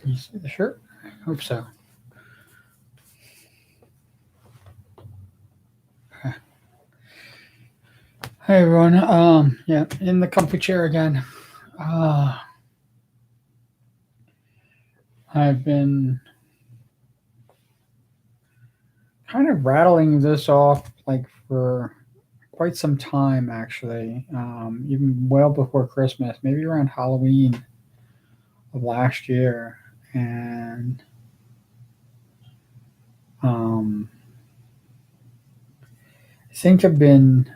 You see the shirt? I hope so. Hey everyone. Yeah, in the comfy chair again. Uh, I've been kind of rattling this off like for quite some time, actually. Even well before Christmas, maybe around Halloween of last year, and um, I think I've been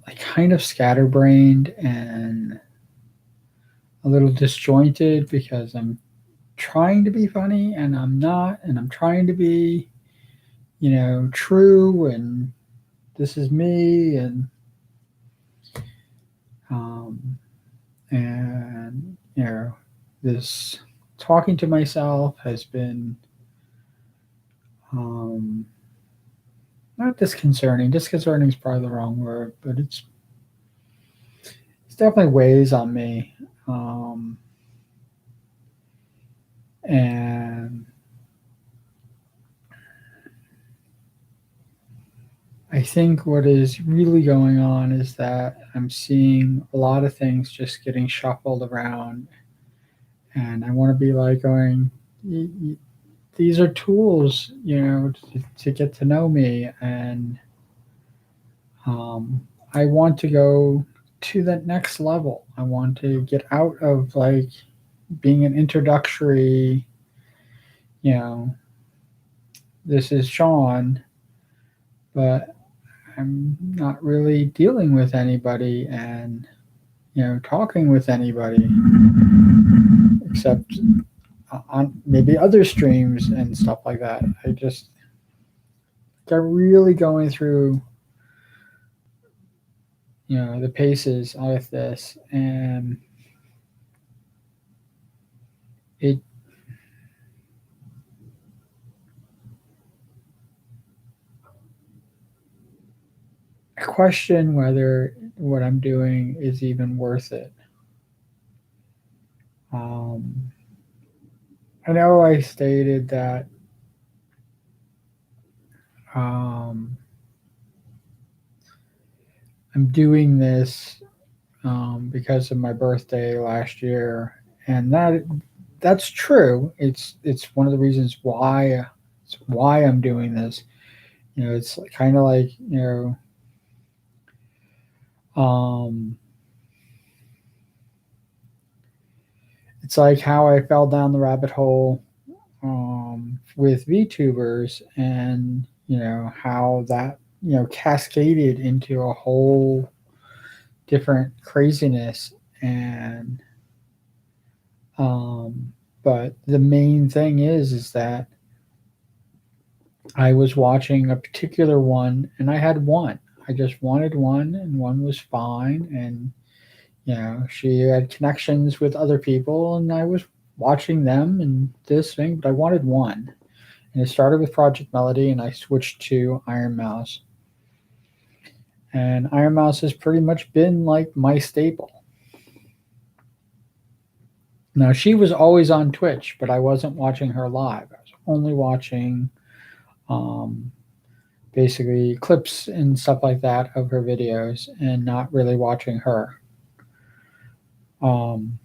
like kind of scatterbrained and a little disjointed because I'm trying to be funny and I'm not, and I'm trying to be, true, and this is me, um, and this talking to myself has been um, not disconcerting. Disconcerting is probably the wrong word, but it's definitely weighs on me, and I think what is really going on is that I'm seeing a lot of things just getting shuffled around, and I want to be like going, these are tools, to get to know me, and um, I want to go to that next level. I want to get out of like being an introductory, you know, this is Sean, but I'm not really dealing with anybody and talking with anybody except on maybe other streams and stuff like that. I just got really going through the paces with this, and it I question whether what I'm doing is even worth it. um, I know I stated that um, I'm doing this because of my birthday last year, and that's true. It's one of the reasons why I'm doing this. It's kind of like um, it's like how I fell down the rabbit hole with VTubers, and how that cascaded into a whole different craziness, and um, but the main thing is that I was watching a particular one, and I had one. I just wanted one, and one was fine. And she had connections with other people, and I was watching them and this thing. But I wanted one, and it started with Project Melody, and I switched to Iron Mouse. And Iron Mouse has pretty much been like my staple. Now she was always on Twitch, but I wasn't watching her live. I was only watching um, basically clips and stuff like that of her videos, and not really watching her. Um,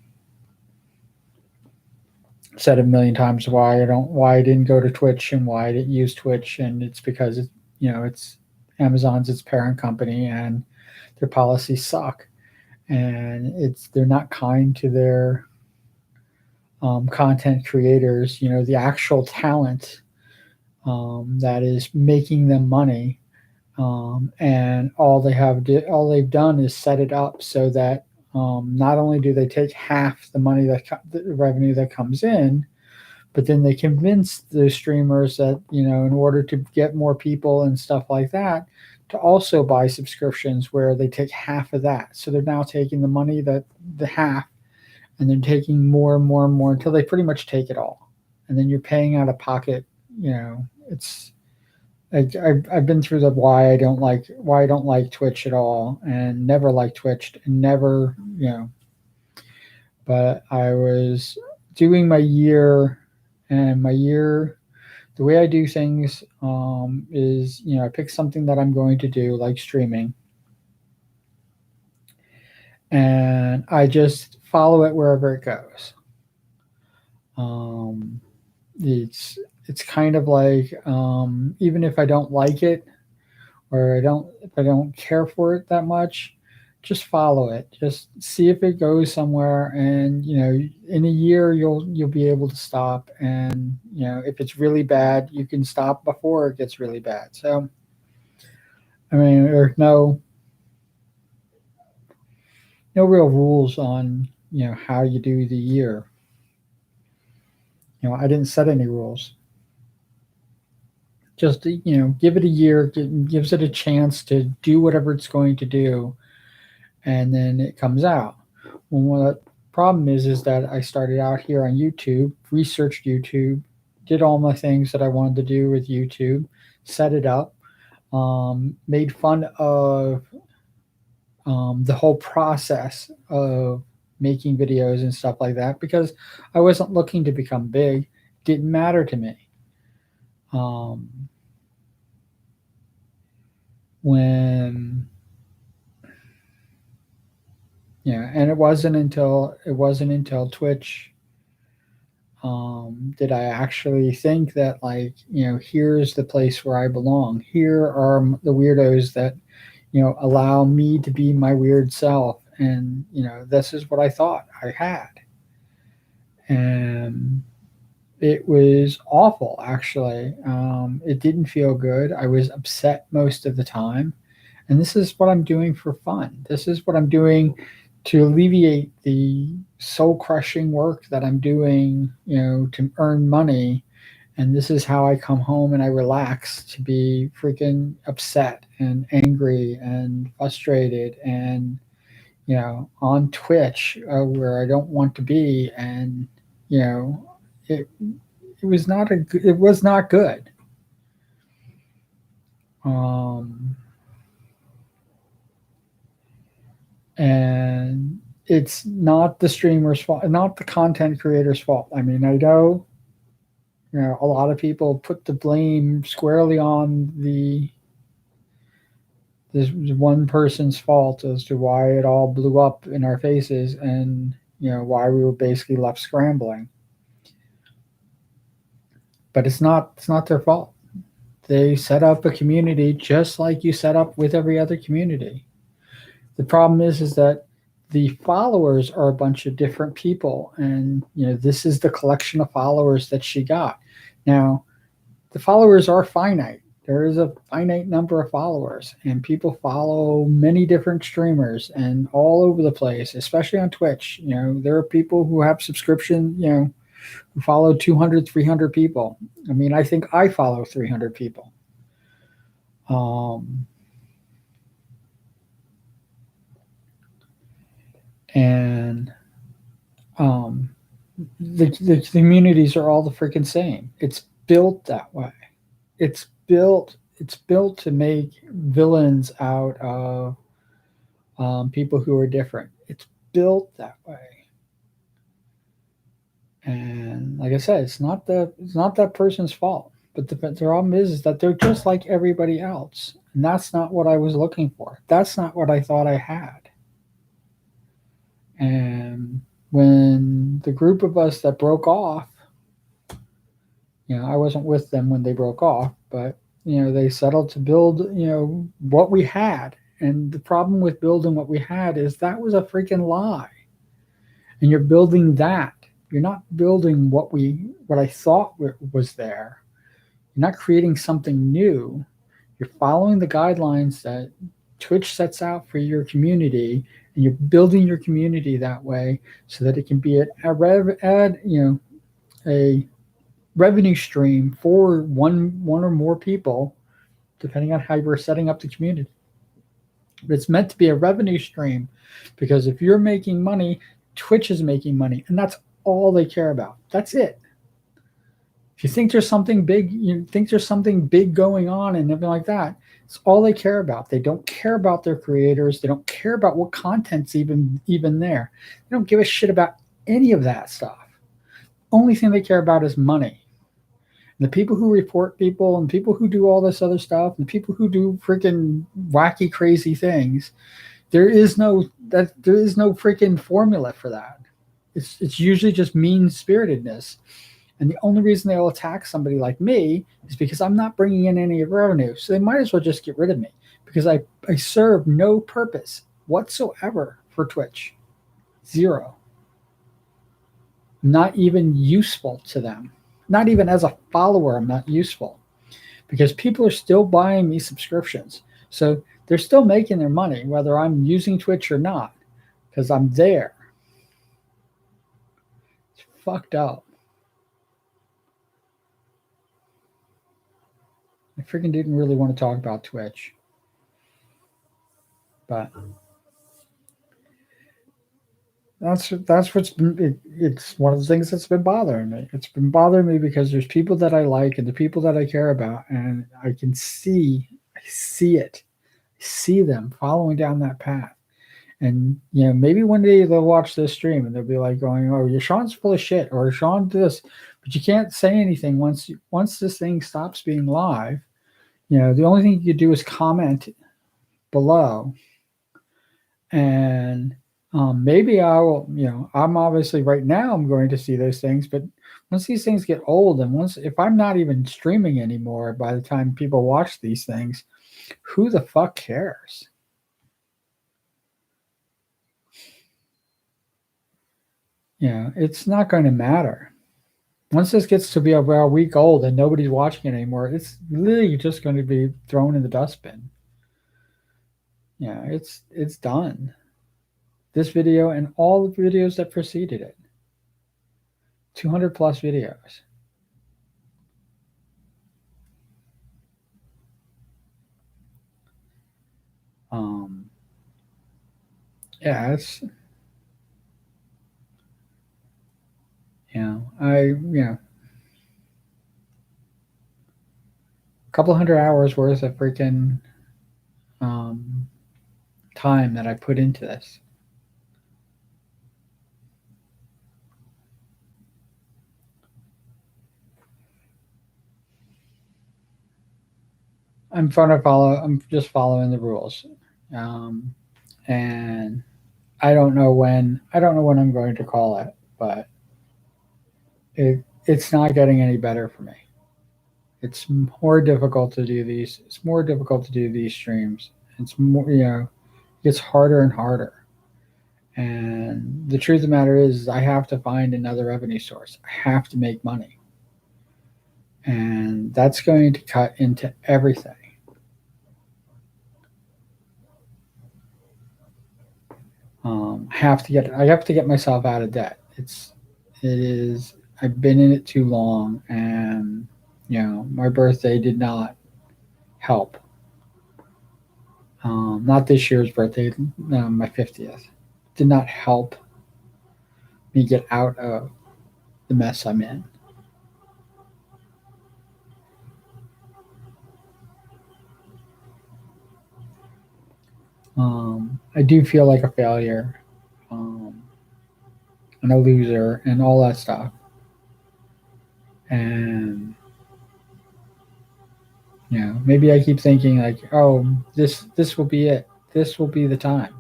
Said a million times why I didn't go to Twitch and why I didn't use Twitch, and it's because it's Amazon's its parent company, and their policies suck, and they're not kind to their content creators. The actual talent that is making them money, and all they've done is set it up so that not only do they take half the money the revenue that comes in, but then they convince the streamers that in order to get more people and stuff like that, to also buy subscriptions where they take half of that. So they're now taking the money that the half, and then taking more and more and more until they pretty much take it all, and then you're paying out of pocket. It's I've been through the why I don't like Twitch at all, and never liked Twitch, and never. But I was doing my year And my year, the way I do things is, I pick something that I'm going to do, like streaming, and I just follow it wherever it goes. Um, it's it's kind of like, even if I don't like it, or if I don't care for it that much, just follow it. Just see if it goes somewhere, and in a year you'll be able to stop. And if it's really bad, you can stop before it gets really bad. So I mean, there's no real rules on how you do the year. I didn't set any rules. Just give it a year, gives it a chance to do whatever it's going to do, and then it comes out. Well, what the problem is that I started out here on YouTube, researched YouTube, did all my things that I wanted to do with YouTube, set it up, made fun of the whole process of making videos and stuff like that, because I wasn't looking to become big. Didn't matter to me. Um, when and it wasn't until Twitch did I actually think that, like, here's the place where I belong. Here are the weirdos that allow me to be my weird self, and this is what I thought I had. And it was awful, actually. It didn't feel good. I was upset most of the time. And this is what I'm doing for fun. This is what I'm doing to alleviate the soul crushing work that I'm doing, to earn money. And this is how I come home and I relax, to be freaking upset and angry and frustrated, and on Twitch, where I don't want to be. And it it was not good. Um, and it's not the streamer's fault, not the content creator's fault. I mean, I know, a lot of people put the blame squarely on this one person's fault as to why it all blew up in our faces, and why we were basically left scrambling. But it's not their fault. They set up a community just like you set up with every other community. The problem is that the followers are a bunch of different people, and this is the collection of followers that she got. Now, the followers are finite. There is a finite number of followers, and people follow many different streamers and all over the place, especially on Twitch. There are people who have subscription, who follow 200, 300 people. I mean, I think I follow 300 people. And the communities are all the freaking same. It's built that way. It's built to make villains out of people who are different. It's built that way. And like I said, it's not that person's fault. But the problem is that they're just like everybody else, and that's not what I was looking for. That's not what I thought I had. And when the group of us that broke off, I wasn't with them when they broke off, but they settled to build what we had. And the problem with building what we had is that was a freaking lie. And you're building that. You're not building what I thought was there. You're not creating something new. You're following the guidelines that Twitch sets out for your community, and you're building your community that way so that it can be a revenue stream for one or more people, depending on how you're setting up the community. But it's meant to be a revenue stream, because if you're making money, Twitch is making money, and that's all they care about. That's it. If you think there's something big, going on and everything like that, it's all they care about. They don't care about their creators. They don't care about what content's even there. They don't give a shit about any of that stuff. Only thing they care about is money. The people who report people and people who do all this other stuff and people who do freaking wacky crazy things, there is no freaking formula for that. It's usually just mean spiritedness. And the only reason they'll attack somebody like me is because I'm not bringing in any revenue. So they might as well just get rid of me because I serve no purpose whatsoever for Twitch. Zero. Not even useful to them. Not even as a follower, I'm not useful because people are still buying me subscriptions. So they're still making their money, whether I'm using Twitch or not, because I'm there. It's fucked up. I freaking didn't really want to talk about Twitch, but that's what's been, it's one of the things that's been bothering me. It's been bothering me because there's people that I like and the people that I care about, and I see it, I see them following down that path. And maybe one day they'll watch this stream and they'll be like going, "Oh, your Sean's full of shit," or "Sean this," but you can't say anything once this thing stops being live. The only thing you can do is comment below, and maybe I will. I'm obviously right now I'm going to see those things, but once these things get old, and if I'm not even streaming anymore by the time people watch these things, who the fuck cares? It's not going to matter. Once this gets to be about a week old and nobody's watching it anymore, it's literally just going to be thrown in the dustbin. It's done. This video and all the videos that preceded it. 200 plus videos. Yeah, it's a couple hundred hours worth of freaking time that I put into this. I'm just following the rules. And I don't know when I'm going to call it, but it's not getting any better for me. It's more difficult to do these. It's more difficult to do these streams. It's more, it gets harder and harder. And the truth of the matter is, I have to find another revenue source. I have to make money, and that's going to cut into everything. I have to get myself out of debt. I've been in it too long, and my birthday did not help. Not this year's birthday, my 50th, did not help me get out of the mess I'm in. I do feel like a failure, and a loser, and all that stuff. And maybe I keep thinking like, oh, this will be it. This will be the time.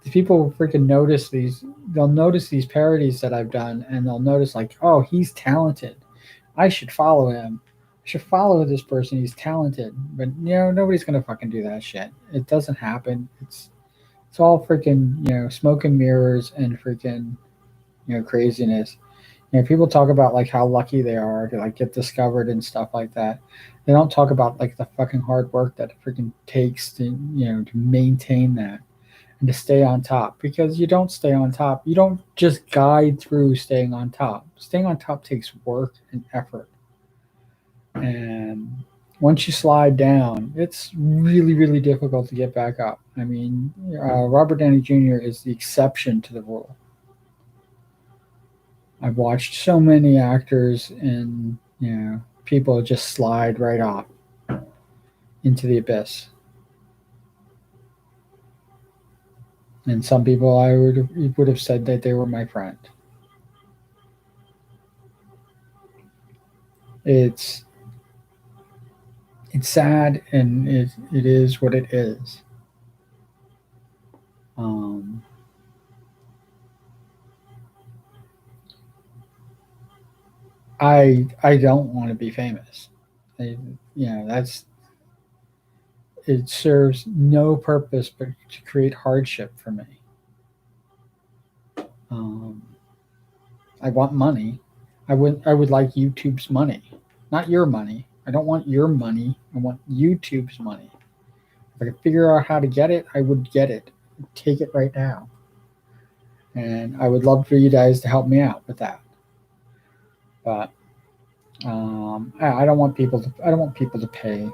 The people will freaking notice these. They'll notice these parodies that I've done, and they'll notice like, oh, he's talented. I should follow him. I should follow this person. He's talented. But nobody's gonna fucking do that shit. It doesn't happen. It's all freaking smoke and mirrors and freaking craziness. People talk about like how lucky they are to like get discovered and stuff like that. They don't talk about like the fucking hard work that it freaking takes to to maintain that and to stay on top, because you don't stay on top. You don't just guide through staying on top. Staying on top takes work and effort. And once you slide down, it's really, really difficult to get back up. I mean, Robert Downey Jr. is the exception to the rule. I've watched so many actors and people just slide right off into the abyss. And some people I would have said that they were my friend. It's it's sad, and it is what it is. Um, I don't want to be famous. I, that's it serves no purpose but to create hardship for me. Um, I want money. I would like YouTube's money, not your money. I don't want your money. I want YouTube's money. If I could figure out how to get it, I would get it. Take it right now. And I would love for you guys to help me out with that. But I don't want people to. I don't want people to pay.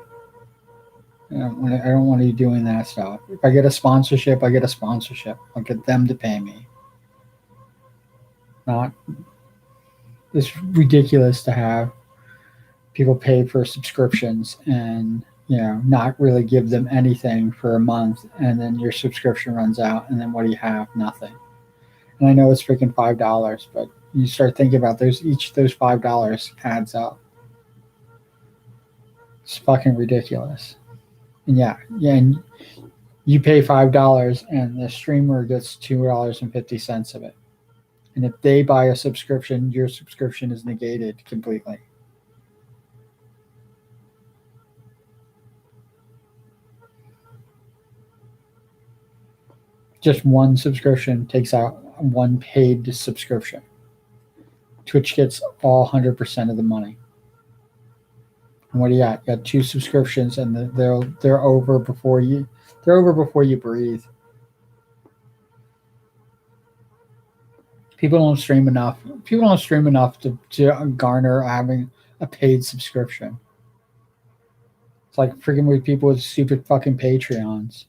I don't want to be doing that stuff. If I get a sponsorship, I get a sponsorship. I'll get them to pay me. Not It's ridiculous to have people pay for subscriptions and not really give them anything for a month, and then your subscription runs out, and then what do you have? Nothing. And I know it's freaking $5, but you start thinking about those each of those $5 adds up. It's fucking ridiculous. And yeah, and you pay $5 and the streamer gets $2.50 of it. And if they buy a subscription, your subscription is negated completely. Just one subscription takes out one paid subscription. Twitch gets all 100% of the money. And what do you got? You got two subscriptions, and they're over before you breathe. People don't stream enough. People don't stream enough to garner having a paid subscription. It's like freaking with people with stupid fucking Patreons.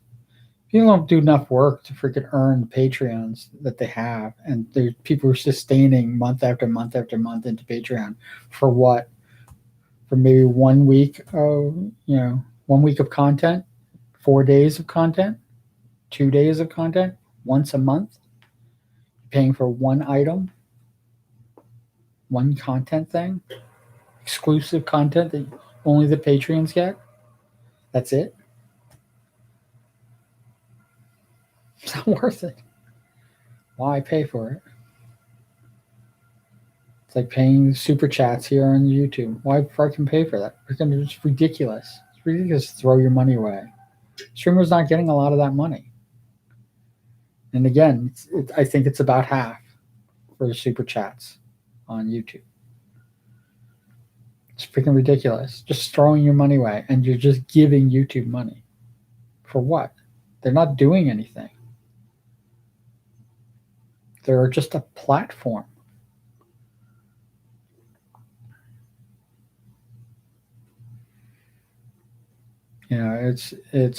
People don't do enough work to freaking earn the Patreons that they have, and there's people are sustaining month after month after month into Patreon for what? For maybe 1 week of 1 week of content, 4 days of content, 2 days of content, once a month. Paying for one item, one content thing, exclusive content that only the Patreons get. That's it. It's not worth it. Why pay for it? It's like paying super chats here on YouTube. Why fucking pay for that? It's ridiculous. It's ridiculous to throw your money away. Streamers not getting a lot of that money. And again, I think it's about half for the super chats on YouTube. It's freaking ridiculous. Just throwing your money away, and you're just giving YouTube money. For what? They're not doing anything. They're just a platform. It's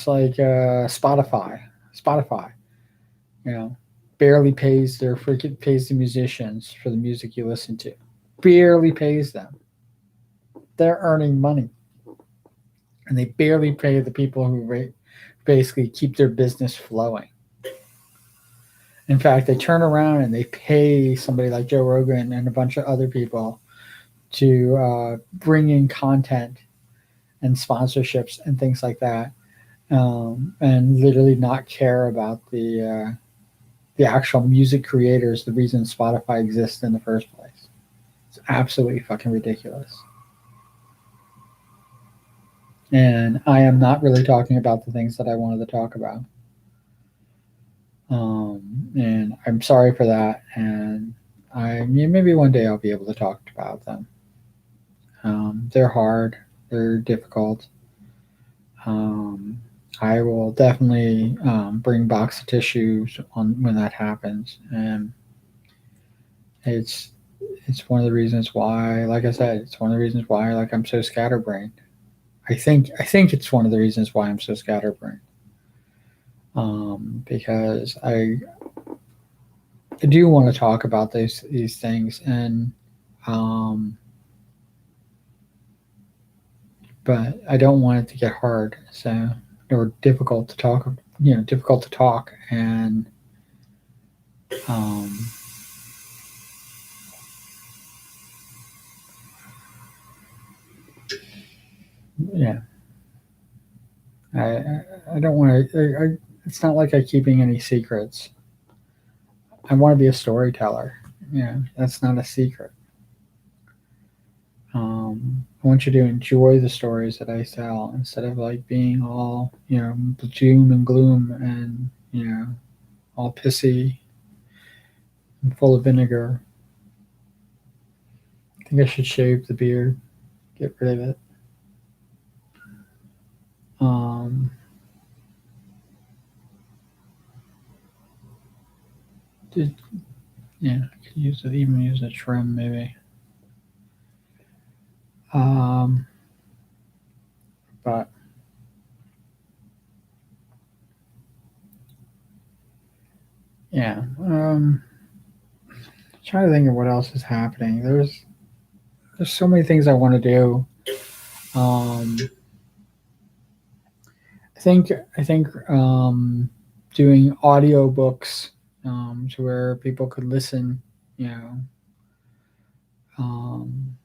like Spotify. Spotify, barely pays the musicians for the music you listen to. Barely pays them. They're earning money, and they barely pay the people who basically keep their business flowing. In fact, they turn around and they pay somebody like Joe Rogan and a bunch of other people to bring in content and sponsorships and things like that, and literally not care about the actual music creators, the reason Spotify exists in the first place. It's absolutely fucking ridiculous. And I am not really talking about the things that I wanted to talk about. And I'm sorry for that. And maybe one day I'll be able to talk about them. They're hard. They're difficult. I will definitely bring box of tissues on when that happens, and it's one of the reasons why, like I said, it's one of the reasons why I'm so scatterbrained. I think it's one of the reasons why I'm so scatterbrained, because I do want to talk about these things, and but I don't want it to get hard, or difficult to talk. Difficult to talk, and yeah. I don't want to. It's not like I'm keeping any secrets. I want to be a storyteller. That's not a secret. I want you to enjoy the stories that I tell instead of like being all doom and gloom and all pissy and full of vinegar. I think I should shave the beard, get rid of it. Um, did, yeah, I could even use a trim maybe. Um, but yeah, trying to think of what else is happening. There's so many things I want to do. Um, I think doing audiobooks to where people could listen. You know, um,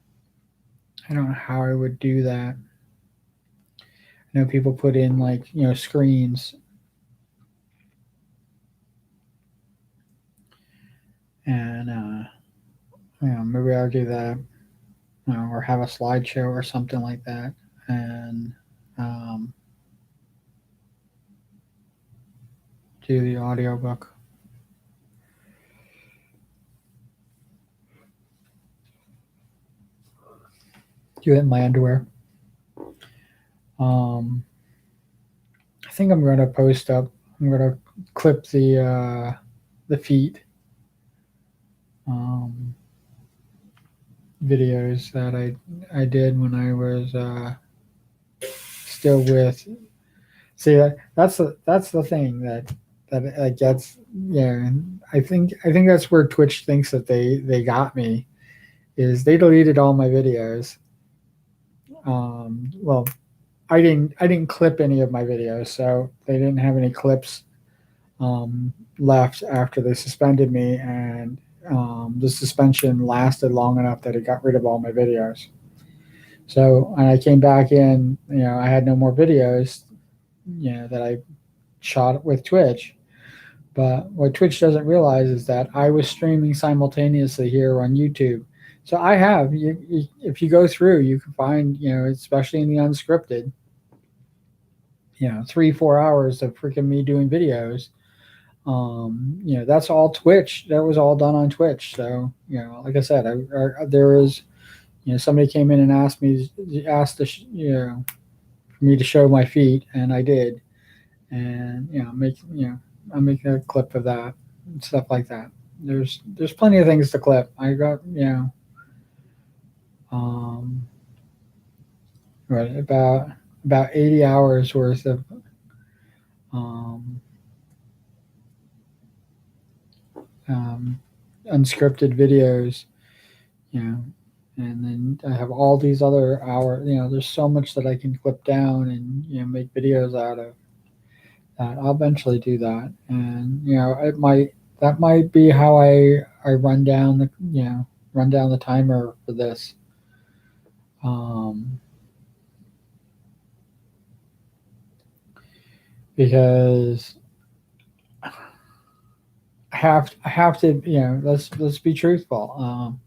I don't know how I would do that. I know people put in like screens, and maybe I'll do that, or have a slideshow or something like that, and um, do the audiobook. Do it in my underwear. Um, I think I'm gonna post up. I'm gonna clip the feet um, videos that I did when I was still with. See that's the thing that gets I think that's where Twitch thinks that they got me is they deleted all my videos. Well, I didn't clip any of my videos, so they didn't have any clips left after they suspended me, and the suspension lasted long enough that it got rid of all my videos. So when I came back in, I had no more videos, that I shot with Twitch. But what Twitch doesn't realize is that I was streaming simultaneously here on YouTube. So I have, if you go through, you can find, especially in the unscripted, 3-4 hours of freaking me doing videos. That's all Twitch. That was all done on Twitch. So, like I said, there was, somebody came in and asked for me to show my feet, and I did, and I'll make a clip of that and stuff like that. There's plenty of things to clip. I got um, right about 80 hours worth of um, um, unscripted videos, you know, and then I have all these other hours. There's so much that I can clip down and make videos out of. That I'll eventually do that, and that might be how I run down the timer for this. Um, because I have to let's be truthful.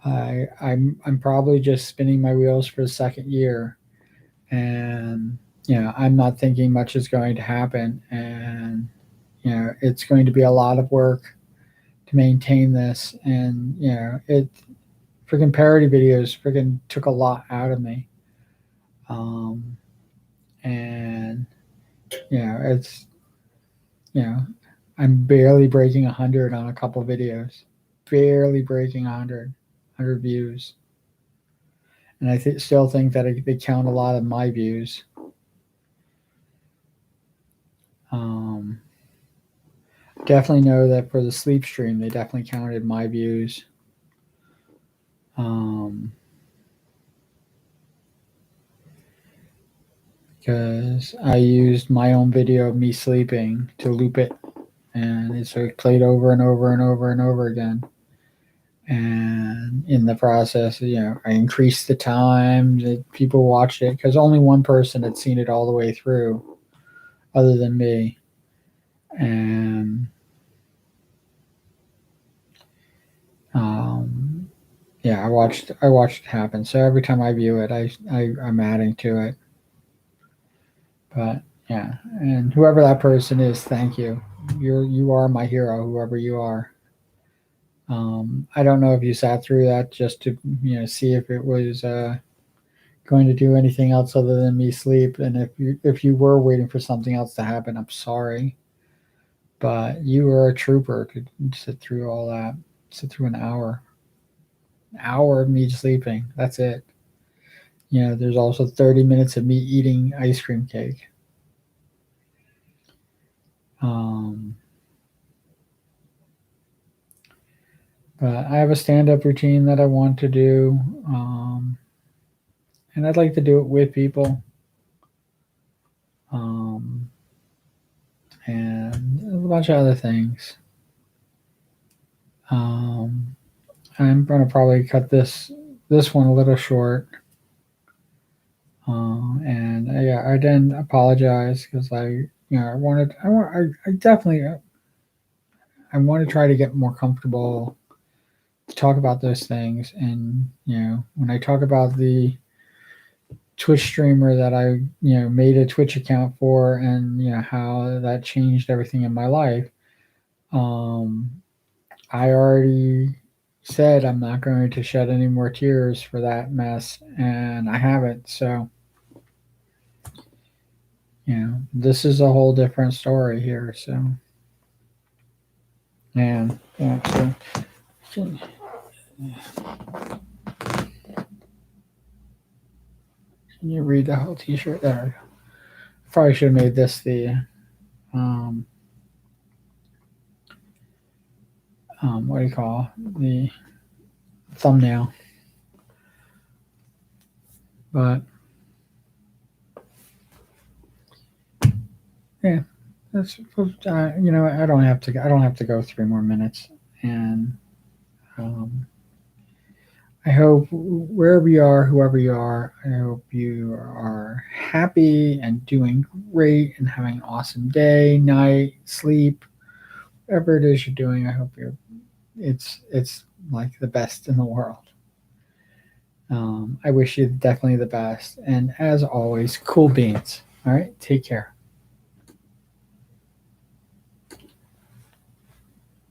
I'm probably just spinning my wheels for the second year, and I'm not thinking much is going to happen, and it's going to be a lot of work to maintain this, and it freaking parody videos freaking took a lot out of me, um, and it's you know I'm barely breaking 100 on a couple videos, barely breaking 100 views, and still think that they count a lot of my views. Um, Definitely know that for the sleep stream, they definitely counted my views. Um, because I used my own video of me sleeping to loop it, and so it played over and over and over and over again. And in the process, I increased the time that people watched it because only one person had seen it all the way through, other than me. And um, yeah, I watched it happen. So every time I view it, I'm adding to it. But yeah, and whoever that person is, thank you. You are my hero, whoever you are. I don't know if you sat through that just to see if it was going to do anything else other than me sleep, and if you were waiting for something else to happen, I'm sorry, but you were a trooper to sit through all that, sit through an hour of me sleeping. That's it. There's also 30 minutes of me eating ice cream cake. Um, but I have a stand-up routine that I want to do, and I'd like to do it with people. Um, and a bunch of other things. Um, I'm gonna probably cut this one a little short. And yeah, I didn't apologize because I definitely, I want to try to get more comfortable to talk about those things. And when I talk about the Twitch streamer that I made a Twitch account for, and how that changed everything in my life. Um, I already said I'm not going to shed any more tears for that mess, and I haven't. So, this is a whole different story here. So, and yeah, so can you read the whole T-shirt? There, probably should have made this the um, what do you call the thumbnail? But yeah, that's I don't have to. I don't have to go 3 more minutes, and um, I hope wherever you are, whoever you are, I hope you are happy and doing great and having an awesome day, night, sleep, whatever it is you're doing. I hope it's like the best in the world. I wish you definitely the best, and as always, cool beans. All right, take care.